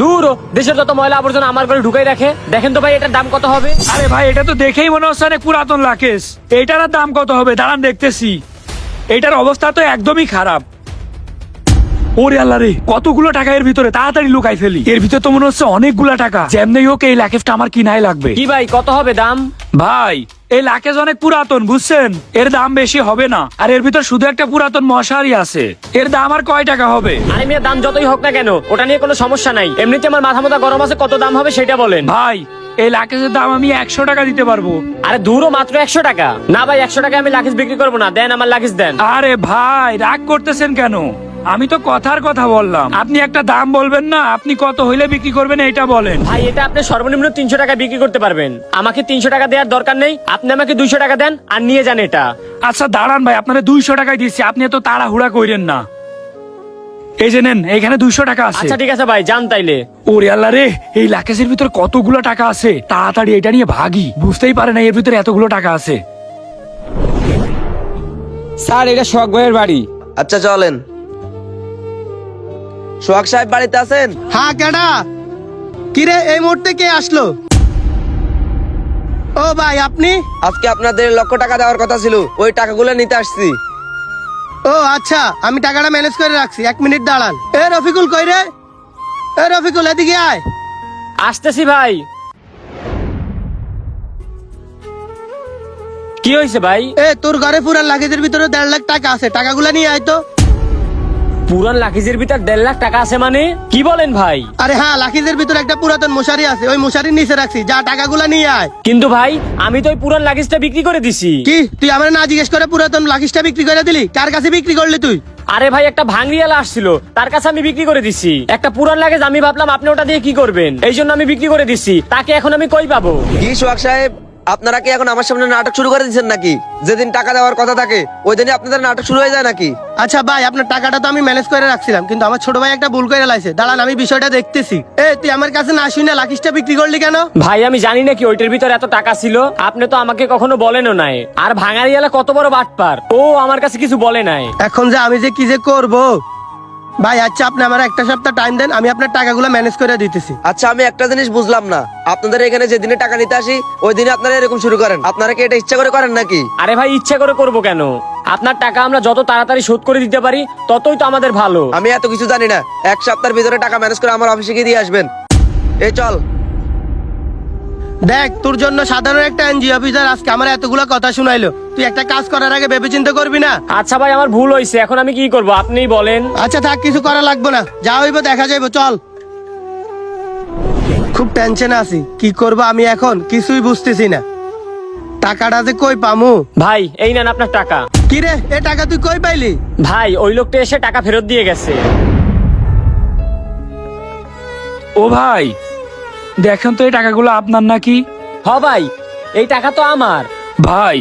দূর দেশের যত ময়লা আবর্জনা আমার ঘরে ঢুকাই রাখে। দেখেন তো ভাই এটার দাম কত হবে? আরে ভাই এটা তো দেখেই মনে হচ্ছে অনেক পুরাতন লাকেশ। এইটার আর দাম কত হবে দাঁড়ান দেখতেছি। এইটার অবস্থা তো একদমই খারাপ। ওরে আল্লাহ রে, কতগুলো টাকা এর ভিতরে, তাড়াতাড়ি লুকাই ফেলি। এর ভিতরে তো মনে হচ্ছে অনেকগুলা টাকা। যেমনি হোক এই লাকেশটা আমার কিনাই লাগবে। কি ভাই কত হবে দাম? ভাই এই লাকেজ অনেক পুরাতন বুঝছেন, এর দাম বেশি হবে না। আর এর ভিতর শুধু একটা পুরাতন মশারি আছে, এর দাম আর কয় টাকা হবে? আরে মিয়া দাম যতই হোক না কেন ওটা নিয়ে কোনো সমস্যা নাই। এমনিতে আমার মাথা মাথা গরম আছে, কত দাম হবে সেটা বলেন। ভাই এই লাকেজের দাম আমি 100 টাকা দিতে পারবো। আরে দূরও মাত্র 100 টাকা? না ভাই 100 টাকা আমি লাকিস বিক্রি করবো না, দেন আমার লাকিস দেন। আরে ভাই রাগ করতেছেন কেন? আমি তো কথার কথা বললাম, আপনি একটা দাম বলবেন না? আপনি কত হইলে বিক্রি করবেন এইটা বলেন। ভাই এটা আপনি সর্বনিম্ন 300 টাকা বিক্রি করতে পারবেন। আমাকে 300 টাকা দেওয়ার দরকার নেই, আপনি আমাকে 200 টাকা দেন আর নিয়ে যান এটা। আচ্ছা দাঁড়ান ভাই, আপনারা 200 টাকাই দিচ্ছি, আপনি এত তাড়াহুড়া কইরেন না। এই যে নেন, এইখানে 200 টাকা আছে। আচ্ছা ঠিক আছে ভাই, যান তাইলে। ওরে আল্লাহ রে, এই লাকেজের ভিতর কতগুলো টাকা আছে, তাড়াতাড়ি এটা নিয়ে ভাগি। বুঝতেই পারে না এর ভিতরে এতগুলো টাকা আছে। স্যার এটা শখ ভাইয়ের বাড়ি। আচ্ছা চলেন। সোহাগ সাহেব বাড়িতে আছেন? হ্যাঁ কেডা? কিরে এই মুহূর্তে কে আসলো? ও ভাই আপনি? আজকে আপনাদের 1 লক্ষ টাকা দেওয়ার কথা ছিল, ওই টাকাগুলো নিতে আসছি। ও আচ্ছা, আমি টাকাটা ম্যানেজ করে রাখছি, 1 মিনিট দাঁড়ান। এ রফিকুল কই রে? এ রফিকুল এদিকে আয়। আসতেছি ভাই। কি হয়েছে ভাই? এ তোর ঘরে পুরান লাগেজের ভিতরে 1.5 লাখ টাকা আছে, টাকাগুলো নিয়ে আয় তো। পুরান লাকিজের ভিতর 1.5 লাখ টাকা আছে মানে? কি বলেন ভাই? আরে হ্যাঁ, লাকিজের ভিতরে একটা পুরাতন মশারি আছে, ওই মশারির নিচে রাখছি, যা টাকাগুলো নিয়ে আয়। কিন্তু ভাই আমি তো ওই পুরান লাকিজটা বিক্রি করে দিছি। কি তুই আমার না জিজ্ঞেস করে পুরাতন লাকিজটা বিক্রি করে দিলি? কার কাছে বিক্রি করলি তুই? আরে ভাই একটা ভাঙড়িয়ালা আসছিল, তার কাছে আমি বিক্রি করে দিছি। একটা পুরান লাগেজ আমি ভাবলাম আপনি ওটা দিয়ে কি করবেন, এই জন্য আমি বিক্রি করে দিছি। তাকে এখন আমি কই পাবো? কি সোহাগ সাহেব, আপনারা কি এখন আমার সামনে নাটক শুরু করে দিচ্ছেন নাকি? যেদিন টাকা দেওয়ার কথা থাকে ওই দিনই আপনাদের নাটক শুরু হয়ে যায় নাকি? আচ্ছা ভাই, আপনার টাকাটা তো আমি ম্যানেজ করে রাখছিলাম, কিন্তু আমার ছোট ভাই একটা ভুল করে লাইছে। দাঁড়ান আমি বিষয়টা দেখতেছি। এ তুই আমার কাছে না শুনে লাকিজটা বিক্রি করলি কেন? ভাই আমি জানি না কি ওইটার ভিতর এত টাকা ছিল, আপনি তো আমাকে কখনো বলেনও নাই। আর ভাঙারিয়ালা কত বড় বাটপার, ও আমার কাছে কিছু বলে নাই। এখন যে আমি যে কি যে করবো ভাই। আচ্ছা আপনি আমার 1 সপ্তাহ টাইম দেন, আমি আপনার টাকাগুলো ম্যানেজ করে দিতেছি। আচ্ছা আমি একটা জিনিস বুঝলাম না, আপনাদের এখানে যেদিনে টাকা নিতে আসি ওই দিনে আপনারা এরকম শুরু করেন? আপনারা কি এটা ইচ্ছা করে করেন নাকি? আরে ভাই ইচ্ছা করে করবো কেন? আপনার টাকা আমরা যত তাড়াতাড়ি শোধ করে দিতে পারি ততই তো আমাদের ভালো। আমি এত কিছু জানি না, 1 সপ্তাহের ভিতরে টাকা ম্যানেজ করে আমার অফিসে গিয়ে দিয়ে আসবেন। এই চল। দেখ তোর জন্য সাধারণ একটা এনজিও অফিসার আজকে আমার এতগুলো কথা শুনাইলো, তুই একটা কাজ করার আগে ভেবে চিন্তা করবি না? আচ্ছা ভাই আমার ভুল হয়েছে, এখন আমি কি করব আপনিই বলেন। আচ্ছা থাক, কিছু করা লাগবে না, যা হইব দেখা যাইব, চল। খুব টেনশনে আছি, কি করব আমি এখন কিছুই বুঝতেছি না। টাকাটা যে কই পামু? ভাই এই নেন আপনার টাকা। কি রে, এ টাকা তুই কই পাইলি? ভাই ওই লোকটা এসে টাকা ফেরত দিয়ে গেছে। ও ভাই দেখেন তো এই টাকাগুলো আপনার নাকি? হ ভাই এই টাকা তো আমার। ভাই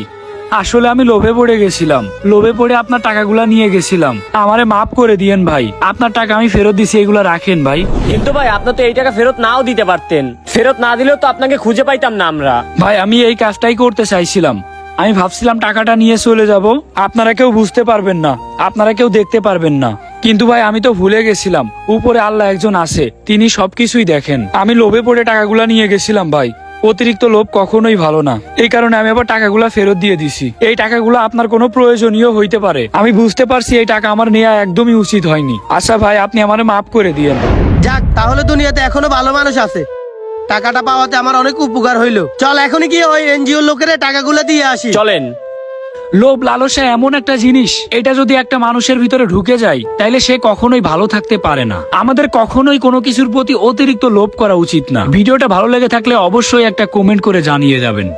আসলে আমি লোভে পড়ে গেছিলাম, লোভে পড়ে আপনার টাকাগুলা নিয়ে গেছিলাম, আমারে মাফ করে দিয়েন ভাই। আপনার টাকা আমি ফেরত দিছি, এগুলা রাখেন ভাই। কিন্তু ভাই আপনি তো এই টাকা ফেরত নাও দিতে পারতেন, ফেরত না দিলেও তো আপনাকে খুঁজে পাইতাম না আমরা। ভাই আমি এই কাজটাই করতে চাইছিলাম, আমি ভাবছিলাম টাকাটা নিয়ে চলে যাব, আপনারা কেউ বুঝতে পারবেন না, আপনারা কেউ দেখতে পারবেন না। কিন্তু ভাই আমি তো ভুলে গেছিলাম উপরে আল্লাহ একজন আছে, তিনি সবকিছুই দেখেন। আমি লোভে পড়ে টাকাগুলা নিয়ে গেছিলাম ভাই, অতিরিক্ত লোভ কখনোই ভালো না। এই কারণে আমি আবার টাকাগুলা ফেরত দিয়ে দিছি। এই টাকাগুলো আপনার কোনো প্রয়োজনীয় হইতে পারে, আমি বুঝতে পারছি এই টাকা আমার নেওয়া একদমই উচিত হয়নি। আচ্ছা ভাই আপনি আমারে মাফ করে দিয়েন। যাক, তাহলে দুনিয়াতে এখনো ভালো মানুষ আছে। টাকাটা পাওয়াতে আমার অনেক উপকার হইলো। চল এখনই গিয়ে ওই এনজিও লোকের টাকাগুলো দিয়ে আসি। চলেন। লোভ লালসা এমন একটা জিনিস, এটা যদি একটা মানুষের ভিতরে ঢুকে যায় তাইলে সে কখনোই ভালো থাকতে পারে না। আমাদের কখনোই কোনো কিছুর প্রতি অতিরিক্ত লোভ করা উচিত না। ভিডিওটা ভালো লেগে থাকলে অবশ্যই একটা কমেন্ট করে জানিয়ে যাবেন।